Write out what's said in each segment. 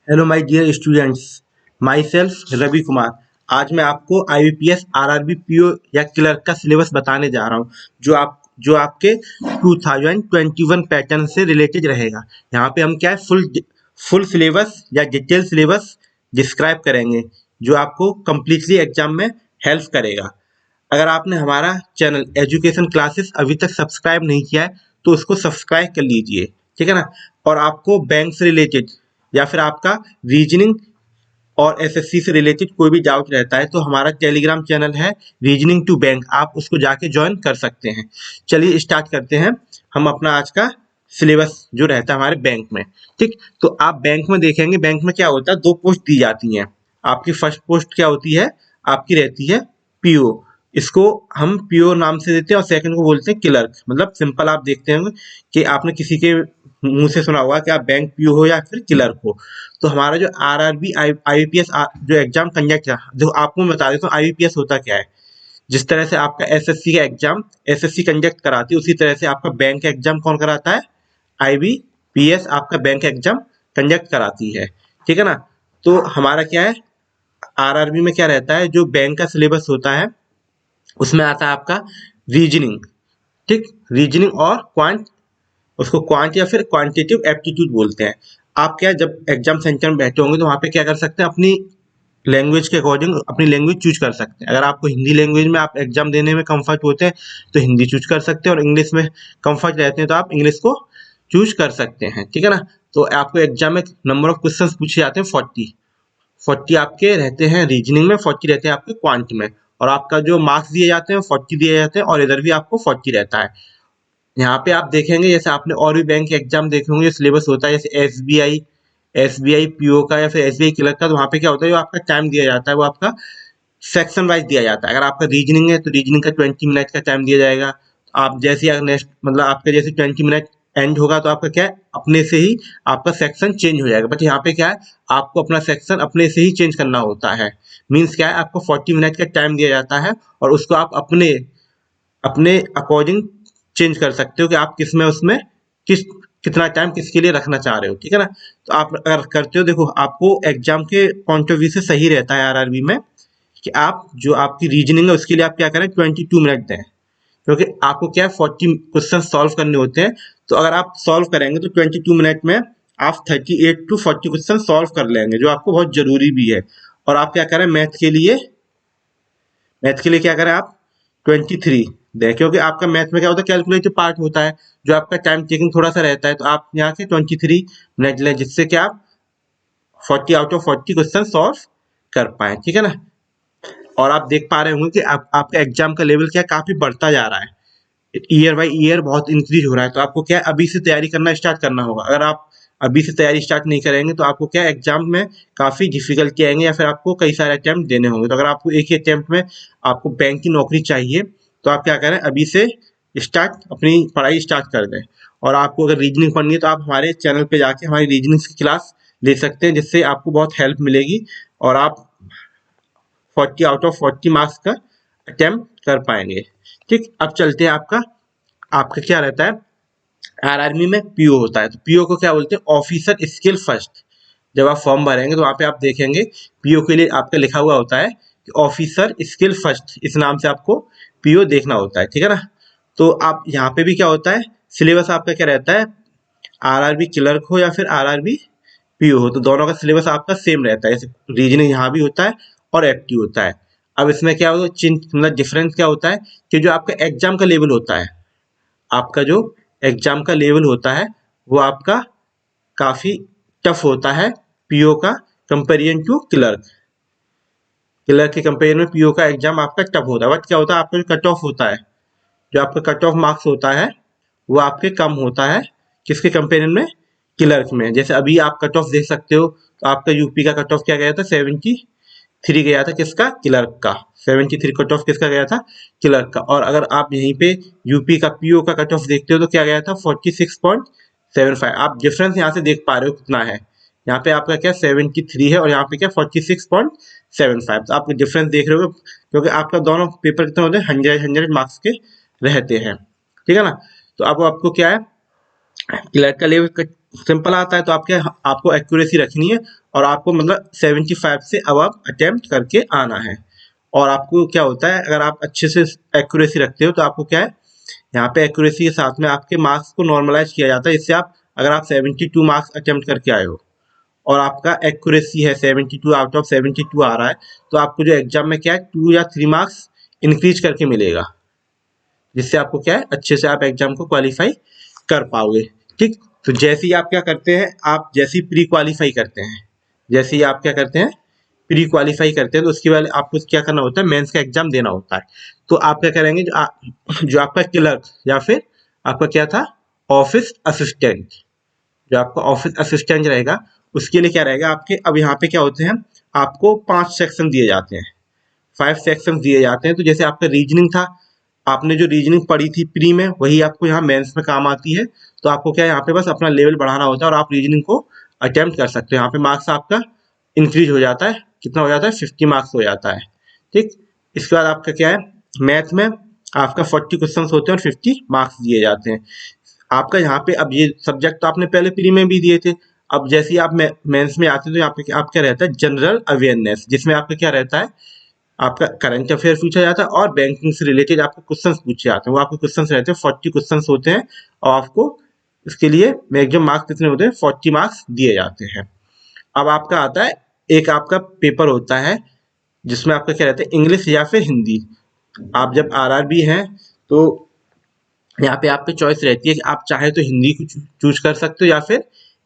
Hello my dear students, myself Ravi Kumar. आज मैं आपको आईबीपीएस आरआरबी पीओ या क्लर्क का सिलेबस बताने जा रहा हूँ जो आपके 2021 पैटर्न से रिलेटेड रहेगा। यहाँ पे हम क्या है फुल सिलेबस या डिटेल सिलेबस डिस्क्राइब करेंगे जो आपको कम्प्लीटली एग्जाम में हेल्प करेगा। अगर आपने हमारा चैनल एजुकेशन क्लासेस अभी तक सब्सक्राइब नहीं किया है तो उसको सब्सक्राइब कर लीजिए, ठीक है ना। और आपको बैंक से रिलेटेड या फिर आपका रीजनिंग और एसएससी से रिलेटेड कोई भी डाउट रहता है तो हमारा टेलीग्राम चैनल है रीजनिंग टू बैंक, आप उसको जाके ज्वाइन कर सकते हैं। चलिए स्टार्ट करते हैं हम अपना आज का सिलेबस जो रहता है हमारे बैंक में। ठीक, तो आप बैंक में देखेंगे, बैंक में क्या होता है, दो पोस्ट दी जाती हैं। आपकी फर्स्ट पोस्ट क्या होती है, आपकी रहती है पीओ। इसको हम पीओ नाम से देते हैं और सेकंड को बोलते हैं क्लर्क। मतलब सिंपल आप देखते होंगे कि आपने किसी के मुंह से सुना होगा कि आप बैंक पीओ हो या फिर क्लर्क हो। तो हमारा जो आरआरबी आईबीपीएस जो एग्जाम कंडक्ट, जो आपको मैं बता देता हूँ आईबीपीएस होता क्या है। जिस तरह से आपका एसएससी का एग्जाम एसएससी कंडक्ट कराती है, उसी तरह से आपका बैंक का एग्जाम कौन कराता है, आईबीपीएस आपका बैंक एग्जाम कंडक्ट कराती है, ठीक है ना। तो हमारा क्या है, आरआरबी में क्या रहता है, जो बैंक का सिलेबस होता है उसमें आता है आपका रीजनिंग। ठीक, रीजनिंग और उसको क्वांट या फिर क्वांटिटेटिव एप्टीट्यूड बोलते हैं। आप क्या, जब एग्जाम सेंटर में बैठे होंगे तो वहाँ पे क्या कर सकते हैं, अपनी लैंग्वेज के अकॉर्डिंग अपनी लैंग्वेज चूज कर सकते हैं। अगर आपको हिंदी लैंग्वेज में आप एग्जाम देने में कंफर्ट होते हैं तो हिंदी चूज कर सकते हैं, और इंग्लिश में कंफर्ट रहते हैं तो आप इंग्लिश को चूज कर सकते हैं, ठीक है ना। तो आपको एग्जाम में नंबर ऑफ क्वेश्चन पूछे जाते हैं 40 आपके रहते हैं रीजनिंग में, 40 रहते हैं आपके क्वांट में, और आपका जो मार्क्स दिए जाते हैं 40 दिए जाते हैं, और इधर भी आपको 40 रहता है। यहाँ पे आप देखेंगे, जैसे आपने और भी बैंक के एग्जाम देखे होंगे, सिलेबस होता है जैसे एसबीआई पीओ का या फिर एसबीआई क्लर्क का। तो वहाँ पे क्या होता है, जो आपका टाइम दिया जाता है वो आपका सेक्शन वाइज दिया जाता है। अगर आपका रीजनिंग है तो रीजनिंग का 20 मिनट का टाइम दिया जाएगा। आप जैसे नेक्स्ट मतलब आपके जैसे 20 मिनट एंड होगा तो आपका क्या है, अपने से ही आपका सेक्शन चेंज हो जाएगा। बट यहाँ पे क्या है, आपको अपना सेक्शन अपने से ही चेंज करना होता है। मीन्स क्या है, आपको 40 मिनट का टाइम दिया जाता है और उसको आप अपने अपने अकॉर्डिंग चेंज कर सकते हो कि आप किस में उसमें किस कितना टाइम किसके लिए रखना चाह रहे हो, ठीक है ना। तो आप अगर करते हो, देखो आपको एग्जाम के पॉइंट ऑफ व्यू से सही रहता है आरआरबी में कि आप जो आपकी रीजनिंग है उसके लिए आप क्या करें, 22 मिनट दें, क्योंकि आपको क्या है 40 क्वेश्चन सॉल्व करने होते हैं। तो अगर आप सॉल्व करेंगे तो 22 मिनट में आप 38 to 40 क्वेश्चन सॉल्व कर लेंगे, जो आपको बहुत जरूरी भी है। और आप क्या करें, मैथ के लिए क्या करें आप 23 दें, क्योंकि आपका मैथ में क्या होता है, कैलकुलेटिव पार्ट होता है जो आपका टाइम टेकिंग थोड़ा सा रहता है। तो आप यहाँ से 23 मिनट लें, जिससे कि आप 40 आउट ऑफ 40 क्वेश्चन सॉल्व कर पाए, ठीक है ना। और आप देख पा रहे होंगे कि आपका एग्जाम का लेवल क्या काफी बढ़ता जा रहा है, ईयर बाई ईयर बहुत इंक्रीज हो रहा है। तो आपको क्या है, अभी से तैयारी करना स्टार्ट करना होगा। अगर आप अभी से तैयारी स्टार्ट नहीं करेंगे तो आपको क्या एग्जाम में काफी डिफिकल्टी आएंगे, या फिर आपको कई सारे अटेम्प्ट देने होंगे। तो अगर आपको एक ही अटेम्प्ट में आपको बैंक की नौकरी चाहिए तो आप क्या करें, अभी से अपनी पढ़ाई स्टार्ट कर दें। और आपको अगर रीजनिंग पढ़नी है तो आप हमारे चैनल पे जाके हमारी रीजनिंग की क्लास ले सकते हैं, जिससे आपको बहुत हेल्प मिलेगी और आप 40 आउट ऑफ 40 मार्क्स का अटेम्प्ट कर पाएंगे। ठीक, अब चलते हैं आपका आपका क्या रहता है, आरआरबी में पीओ होता है। तो पीओ को क्या बोलते हैं, ऑफिसर स्किल फर्स्ट। जब आप फॉर्म भरेंगे तो वहाँ पे आप देखेंगे पीओ के लिए आपका लिखा हुआ होता है कि ऑफिसर स्किल फर्स्ट, इस नाम से आपको पीओ देखना होता है, ठीक है ना। तो आप यहाँ पे भी क्या होता है, सिलेबस आपका क्या रहता है, आरआरबी क्लर्क हो या फिर आरआरबी पीओ हो, तो दोनों का सिलेबस आपका सेम रहता है। जैसे रीजनिंग यहाँ भी होता है और एप्टी होता है। अब इसमें क्या होता है, मतलब डिफरेंस क्या होता है कि जो आपका एग्जाम का लेवल होता है, आपका जो एग्जाम का लेवल होता है वो आपका काफी टफ होता है पीओ का कंपेरिजन टू क्लर्क। क्लर्क के कंपेरिजन में पीओ का एग्जाम आपका टफ होता है। बट क्या होता है, आपका जो कट ऑफ होता है, जो आपका कट ऑफ मार्क्स होता है वो आपके कम होता है किसके कंपेरिजन में, क्लर्क में। जैसे अभी आप कट ऑफ देख सकते हो, तो आपका यूपी का कट ऑफ क्या गया था, 73 गया था, किसका, क्लर्क का। 73 कट ऑफ किसका गया था, क्लर्क का। और अगर आप यहीं पे यूपी का पीओ का कट ऑफ देखते हो तो क्या गया था, 46.75। आप डिफरेंस यहाँ से देख पा रहे हो कितना है, यहाँ पे आपका क्या 73 है और यहाँ पे क्या 46.75। तो आप डिफरेंस देख रहे हो, क्योंकि आपका दोनों पेपर कितने होते हैं, 100 मार्क्स के रहते हैं, ठीक है ना। तो अब आपको क्या है, क्लर्क का लेवल सिंपल आता है, तो आप क्या, आपको एक्यूरेसी रखनी है और आपको मतलब 75 से अब अटेम्प्ट करके आना है। और आपको क्या होता है, अगर आप अच्छे से एक्यूरेसी रखते हो तो आपको क्या है, यहाँ पे एक्यूरेसी के साथ में आपके मार्क्स को नॉर्मलाइज किया जाता है। इससे आप अगर आप 72 मार्क्स अटेम्प्ट करके आए हो और आपका एक्यूरेसी है 72 आउट ऑफ 72 आ रहा है, तो आपको जो एग्जाम में क्या है 2 या 3 मार्क्स इंक्रीज करके मिलेगा, जिससे आपको क्या है अच्छे से आप एग्जाम को क्वालिफाई कर पाओगे। ठीक, तो जैसे ही आप क्या करते हैं, आप जैसे ही प्री क्वालिफाई करते हैं, जैसे ही आप क्या करते हैं प्री क्वालिफाई करते हैं, तो उसके बाद आपको क्या करना होता है, मेंस का एग्जाम देना होता है। तो आप क्या करेंगे, जो आपका क्लर्क या फिर आपका क्या था ऑफिस असिस्टेंट, जो आपका ऑफिस असिस्टेंट रहेगा, उसके लिए क्या रहेगा आपके, अब यहाँ पे क्या होते हैं, आपको 5 सेक्शन दिए जाते हैं, 5 सेक्शन दिए जाते हैं। तो जैसे आपका रीजनिंग था, आपने जो रीजनिंग पढ़ी थी प्री में, वही आपको यहाँ मेंस में काम आती है। तो आपको क्या है, यहाँ पे बस अपना लेवल बढ़ाना होता है और आप रीजनिंग को अटेम्प्ट कर सकते हो। यहाँ पे मार्क्स आपका इंक्रीज हो जाता है, कितना हो जाता है 50 मार्क्स हो जाता है। ठीक, इसके बाद आपका क्या है, मैथ में आपका 40 क्वेश्चन होते हैं और 50 मार्क्स दिए जाते हैं। आपका यहाँ पे अब ये सब्जेक्ट तो आपने पहले प्री में भी दिए थे, अब जैसे ही आप मेंस में आते हैं तो यहाँ पे आप क्या रहता है, जनरल अवेयरनेस, जिसमें आपका क्या रहता है, आपका करंट अफेयर पूछा जाता है और बैंकिंग से रिलेटेड आपको क्वेश्चंस पूछे जाते हैं। वो आपके क्वेश्चंस रहते हैं 40 क्वेश्चंस होते हैं और आपको इसके लिए मैक्सिमम मार्क्स कितने होते हैं, 40 मार्क्स दिए जाते हैं। अब आपका आता है एक आपका पेपर होता है जिसमें आपका क्या रहता है, इंग्लिश या फिर हिंदी। आप जब आरआरबी हैं तो यहाँ पे आप पे चॉइस रहती है कि आप चाहे तो हिंदी को चूज कर सकते हो या फिर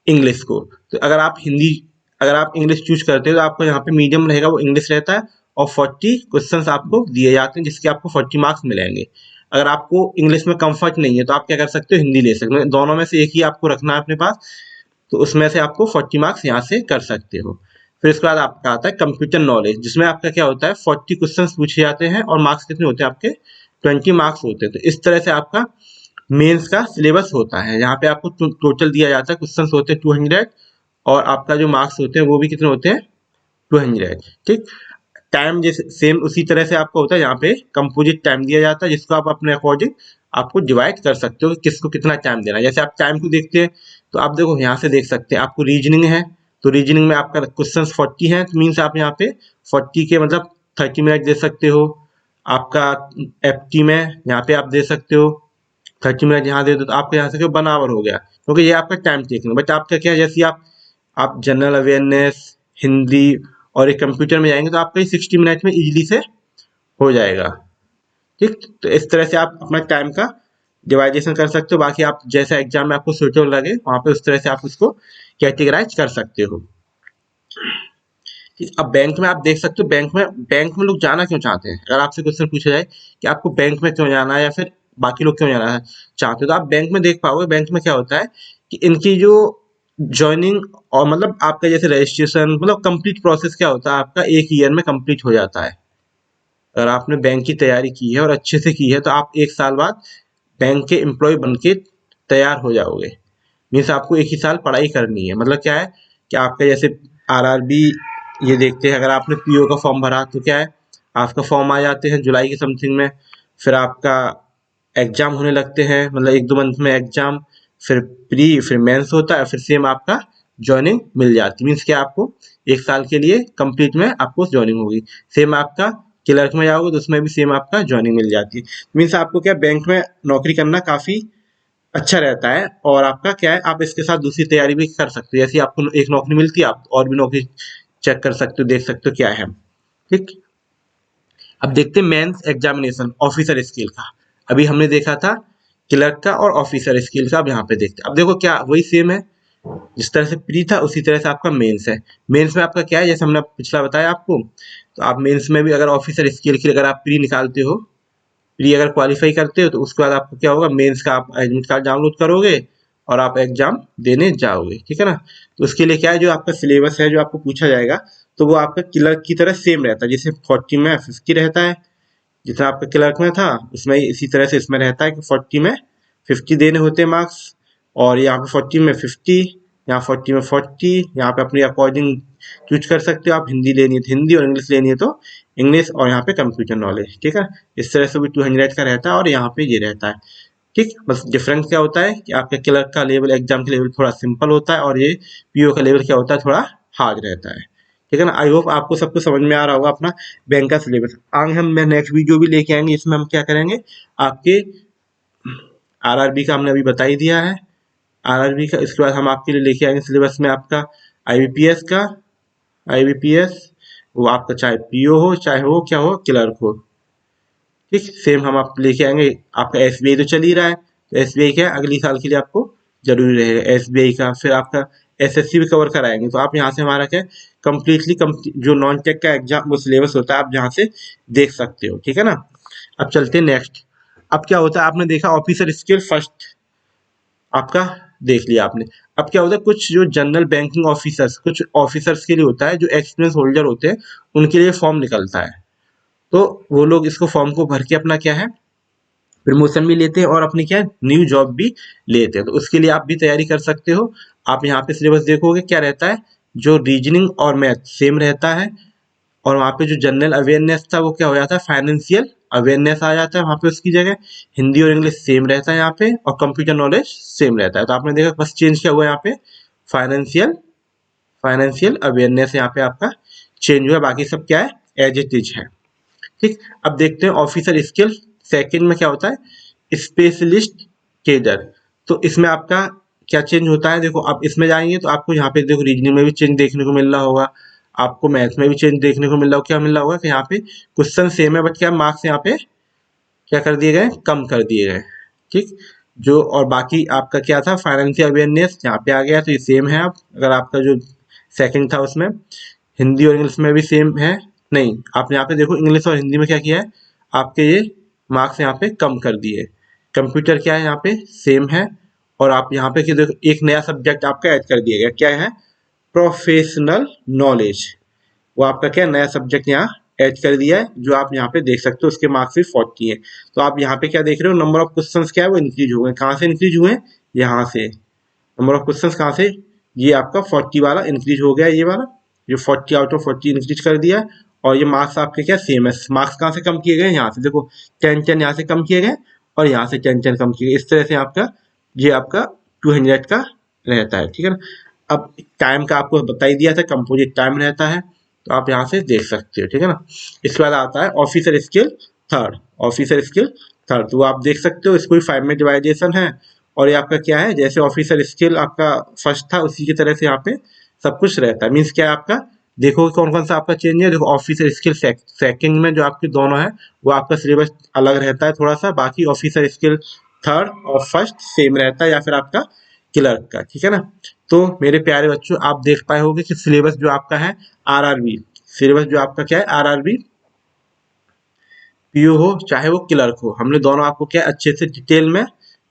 इंग्लिश को। तो अगर आप इंग्लिश चूज करते हो तो आपको यहाँ पे मीडियम रहेगा, वो इंग्लिश रहता है और 40 क्वेश्चंस आपको दिए जाते हैं जिसके आपको 40 मार्क्स मिलेंगे। अगर आपको इंग्लिश में कंफर्ट नहीं है तो आप क्या कर सकते हो, हिंदी ले सकते हो, दोनों में से एक ही आपको रखना है अपने पास, तो उसमें से आपको 40 मार्क्स यहाँ से कर सकते हो। फिर इसके बाद आपका आता है कंप्यूटर नॉलेज, जिसमें आपका क्या होता है 40 क्वेश्चन पूछे जाते हैं और मार्क्स कितने होते हैं आपके 20 मार्क्स होते हैं। तो इस तरह से आपका मेंस का सिलेबस होता है। यहाँ पे आपको टोटल दिया जाता है, क्वेश्चन होते हैं 200 और आपका जो मार्क्स होते हैं वो भी कितने होते हैं 200। ठीक, टाइम जैसे सेम उसी तरह से आपका होता है, यहाँ पे कंपोजिट टाइम दिया जाता है जिसको आप अपने अकॉर्डिंग आपको डिवाइड कर सकते हो कि किसको कितना टाइम देना है। जैसे आप टाइम को देखते हैं तो आप देखो यहाँ से देख सकते हैं, आपको रीजनिंग है तो रीजनिंग में आपका क्वेश्चन 40 है, तो मीन्स आप यहाँ पे 40 के मतलब 30 मिनट दे सकते हो। आपका एफटी में यहाँ पे आप दे सकते हो 30 मिनट, यहाँ दे दो तो आपका यहाँ से 1 आवर हो गया, क्योंकि ये आपका टाइम टेकिंग। बट आपका क्या है, जैसे आप जनरल अवेयरनेस, हिंदी और एक कंप्यूटर में जाएंगे तो आपका 60 मिनट में इजीली से हो जाएगा। ठीक, तो इस तरह से आप अपना टाइम का डिवाइडेशन कर सकते हो। बाकी आप जैसा एग्जाम में आपको सुटेबल लगे वहां पे उस तरह से आप उसको कैटेगराइज कर सकते हो। ठीक, अब बैंक में आप देख सकते हो, बैंक में लोग जाना क्यों चाहते हैं। अगर आपसे क्वेश्चन पूछा जाए कि आपको बैंक में क्यों जाना है या फिर बाकी लोग क्यों जाना चाहते हो, तो आप बैंक में देख पाओगे बैंक में क्या होता है कि इनकी जो ज्वाइनिंग और मतलब आपका जैसे रजिस्ट्रेशन मतलब कंप्लीट प्रोसेस क्या होता है, आपका 1 ईयर में कंप्लीट हो जाता है। अगर आपने बैंक की तैयारी की है और अच्छे से की है तो आप 1 साल बाद बैंक के एम्प्लॉय बन के तैयार हो जाओगे। मीन्स आपको 1 ही साल पढ़ाई करनी है। मतलब क्या है कि आपका जैसे आरआरबी ये देखते हैं, अगर आपने पीओ का फॉर्म भरा तो क्या है, आपका फॉर्म आ जाते हैं जुलाई के समथिंग में, फिर आपका एग्जाम होने लगते हैं, मतलब 1-2 मंथ में एग्जाम, फिर प्री, फिर मेंस होता है, फिर सेम आपका ज्वाइनिंग मिल जाती है। मीन्स क्या आपको 1 साल के लिए कंप्लीट में आपको ज्वाइनिंग होगी। सेम आपका क्लर्क में जाओगे तो उसमें भी सेम आपका ज्वाइनिंग मिल जाती है। मीन्स आपको क्या बैंक में नौकरी करना काफी अच्छा रहता है। और आपका क्या है, आप इसके साथ दूसरी तैयारी भी कर सकते हो, जैसे आपको एक नौकरी मिलती है आप और भी नौकरी चेक कर सकते हो, देख सकते हो क्या है। ठीक, अब देखते हैं मेंस एग्जामिनेशन ऑफिसर स्किल का। अभी हमने देखा था क्लर्क का और ऑफिसर स्किल का, अब यहाँ पे देखते हैं। अब देखो क्या वही सेम है, जिस तरह से प्री था उसी तरह से आपका मेंस है। मेंस में आपका क्या है, जैसे हमने पिछला बताया आपको, तो आप मेंस में भी अगर ऑफिसर स्किल के लिए अगर आप प्री निकालते हो, प्री अगर क्वालिफाई करते हो तो उसके बाद आपको क्या होगा, मेंस का आप एडमिट कार्ड डाउनलोड करोगे और आप एग्जाम देने जाओगे। ठीक है ना, तो उसके लिए क्या है, जो आपका सिलेबस है जो आपको पूछा जाएगा तो वो आपका क्लर्क की तरह सेम रहता है। जैसे 40 में 50 रहता है, जितना आपका क्लर्क में था उसमें इसी तरह से इसमें रहता है कि 40 में 50 देने होते हैं मार्क्स, और यहाँ पे 40 में 50, यहाँ 40 में 40, यहाँ पे अपनी अकॉर्डिंग चूज कर सकते हो। आप हिंदी लेनी है तो हिंदी और इंग्लिश लेनी है तो इंग्लिश, और यहाँ पे कंप्यूटर नॉलेज। ठीक है, इस तरह से भी 200 का रहता है और यहाँ पे ये रहता है। ठीक, बस डिफरेंस क्या होता है कि आपके क्लर्क का लेवल एग्जाम का लेवल थोड़ा सिंपल होता है और ये पीओ का लेवल क्या होता है थोड़ा हार्ड रहता है। ठीक है ना। आई होप आपको सब कुछ समझ में आ रहा होगा अपना बैंक का सिलेबस। आगे मैं नेक्स्ट वीडियो भी लेके आएंगे, इसमें हम क्या करेंगे, आपके आरआरबी का हमने अभी बता ही दिया है, आरआरबी का। इसके बाद हम आपके लिए लेके आएंगे सिलेबस में आपका आईबीपीएस का, आईबीपीएस वो आपका चाहे पीओ हो, चाहे हो क्या हो, क्लर्क हो। ठीक, सेम हम आप लेके आएंगे। आपका एसबीआई तो चल ही रहा है, तो एसबीआई क्या है अगली साल के लिए आपको जरूरी रहेगा एसबीआई का। फिर आपका एसएससी भी कवर कराएंगे, तो आप यहाँ से हमारा क्या कंप्लीटली जो नॉन टेक का एग्जाम वो सिलेबस होता है आप यहाँ से देख सकते हो। ठीक है ना। अब चलते हैं नेक्स्ट। अब क्या होता है, आपने देखा ऑफिसर स्किल फर्स्ट आपका देख लिया आपने। अब क्या होता है, कुछ जो जनरल बैंकिंग ऑफिसर्स, कुछ ऑफिसर्स के लिए होता है, जो एक्सपीरियंस होल्डर होते हैं उनके लिए फॉर्म निकलता है। तो वो लोग इसको फॉर्म को भर के अपना क्या है प्रमोशन भी लेते हैं और अपनी क्या है न्यू जॉब भी लेते हैं। तो उसके लिए आप भी तैयारी कर सकते हो। आप यहाँ पे सिलेबस देखोगे क्या रहता है, जो रीजनिंग और मैथ सेम रहता है, और वहाँ पे जो जनरल अवेयरनेस था वो क्या हो जाता है फाइनेंशियल अवेयरनेस आ जाता है वहाँ पे उसकी जगह। हिंदी और इंग्लिश सेम रहता है यहाँ पे, और कंप्यूटर नॉलेज सेम रहता है। तो आपने देखा बस चेंज क्या हुआ यहाँ पे, फाइनेंशियल फाइनेंशियल अवेयरनेस यहाँ पे आपका चेंज हुआ, बाकी सब क्या है एज इट इज है। ठीक, अब देखते हैं ऑफिसर स्किल सेकंड में क्या होता है, स्पेशलिस्ट केडर। तो इसमें आपका क्या चेंज होता है, देखो आप इसमें जाएंगे तो आपको यहाँ पे देखो रीजनिंग में भी चेंज देखने को मिल रहा होगा, आपको मैथ में भी चेंज देखने को मिल रहा होगा। क्या मिल रहा होगा कि यहाँ पे क्वेश्चन सेम है बट क्या मार्क्स यहाँ पे क्या कर दिए गए, कम कर दिए गए। ठीक, जो और बाकी आपका क्या था फाइनेंशियल अवेयरनेस यहाँ पे आ गया, तो ये सेम है। आप अगर आपका जो सेकंड था उसमें हिंदी और इंग्लिश में भी सेम है, नहीं आप यहाँ पे देखो इंग्लिश और हिंदी में क्या किया है, आपके ये मार्क्स यहाँ पे कम कर दिए। कंप्यूटर क्या है यहाँ पे सेम है, और आप यहाँ पे कि देखो एक नया सब्जेक्ट आपका ऐड कर दिया गया, क्या है प्रोफेशनल नॉलेज। वो आपका क्या नया सब्जेक्ट यहाँ ऐड कर दिया है, जो आप यहाँ पे देख सकते हो उसके मार्क्स भी 40 है। तो आप यहाँ पे क्या देख रहे हो, नंबर ऑफ क्वेश्चंस क्या है वो इंक्रीज हुए। कहाँ से इंक्रीज हुए, यहाँ से नंबर ऑफ क्वेश्चंस कहाँ से, ये आपका 40 वाला इंक्रीज हो गया, ये वाला जो 40 आउट ऑफ 40 इंक्रीज कर दिया। और ये मार्क्स आपके क्या सेम है, मार्क्स कहाँ से कम किए गए, यहाँ से देखो 10 यहाँ से कम किए गए और यहाँ से 10 कम किए गए। इस तरह से आपका ये आपका 200 का रहता है। ठीक है ना। अब टाइम का आपको बता ही दिया था, कंपोजिट टाइम रहता है, तो आप यहाँ से देख सकते हो। ठीक है ना। इसके बाद आता है officer skill third, officer skill third, तो आप देख सकते हो इसको 5 में डिवाइडेशन है। और ये आपका क्या है, जैसे ऑफिसर स्किल आपका फर्स्ट था उसी की तरह से यहाँ पे सब कुछ रहता है। मीन्स क्या है आपका, देखो कौन कौन सा आपका चेंज है। देखो ऑफिसर स्किल सेकंड में जो आपके दोनों है वो आपका सिलेबस अलग रहता है थोड़ा सा, बाकी ऑफिसर स्किल थर्ड और फर्स्ट सेम रहता है, या फिर आपका क्लर्क का। ठीक है ना। तो मेरे प्यारे बच्चों आप देख पाए होंगे कि सिलेबस जो आपका है आरआरबी, सिलेबस जो आपका क्या है आरआरबी पीओ हो चाहे वो क्लर्क हो, हमने दोनों आपको क्या अच्छे से डिटेल में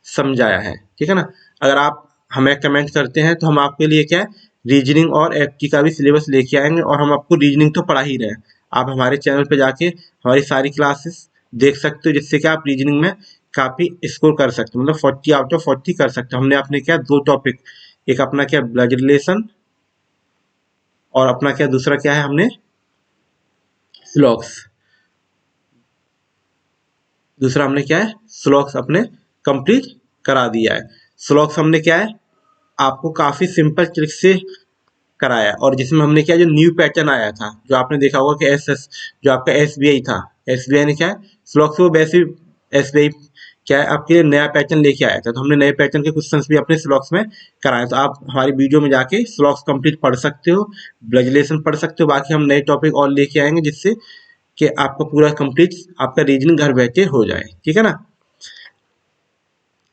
समझाया है। ठीक है ना। अगर आप हमें कमेंट करते हैं तो हम आपके लिए क्या है रीजनिंग और एप्टी का भी सिलेबस लेके आएंगे, और हम आपको रीजनिंग तो पढ़ा ही रहे हैं, आप हमारे चैनल पे जाके हमारी सारी क्लासेस देख सकते हो, जिससे कि आप रीजनिंग में काफी स्कोर कर सकते हो, मतलब 40 आउट ऑफ 40 कर सकते हो। हमने अपने क्या 2 टॉपिक, एक अपना क्या ब्लड रिलेशन और अपना क्या दूसरा क्या है हमने स्लॉक्स, दूसरा हमने क्या है स्लॉक्स अपने कंप्लीट करा दिया है। स्लॉक्स हमने क्या है आपको काफी सिंपल ट्रिक से कराया, और जिसमें हमने क्या जो न्यू पैटर्न आया था, जो आपने देखा होगा कि एस जो आपका एसबीआई था, एसबीआई ने क्या है स्लॉक्स को वैसे एसबीआई क्या है आपके लिए नया पैटर्न लेके आया था, तो हमने नए पैटर्न के क्वेश्चंस भी अपने स्लॉक्स में कराए। तो आप हमारी वीडियो में जाके स्लॉक्स कंप्लीट पढ़ सकते हो, ब्लड रिलेशन पढ़ सकते हो, बाकी हम नए टॉपिक और लेके आएंगे जिससे कि आपका पूरा कंप्लीट आपका रीजनिंग घर बैठे हो जाए। ठीक है ना।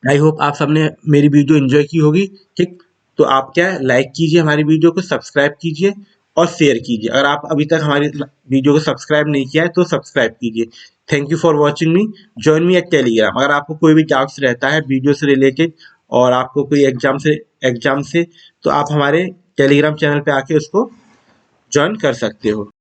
आई होप आप सबने मेरी वीडियो एंजॉय की होगी। ठीक, तो आप क्या लाइक कीजिए हमारी वीडियो को, सब्सक्राइब कीजिए और शेयर कीजिए। अगर आप अभी तक हमारी वीडियो को सब्सक्राइब नहीं किया है तो सब्सक्राइब कीजिए। Thank you for watching me, join me at Telegram. अगर आपको कोई भी डाउट्स रहता है वीडियो से रिलेटेड और आपको कोई एग्जाम से तो आप हमारे टेलीग्राम चैनल पे आके उसको ज्वाइन कर सकते हो।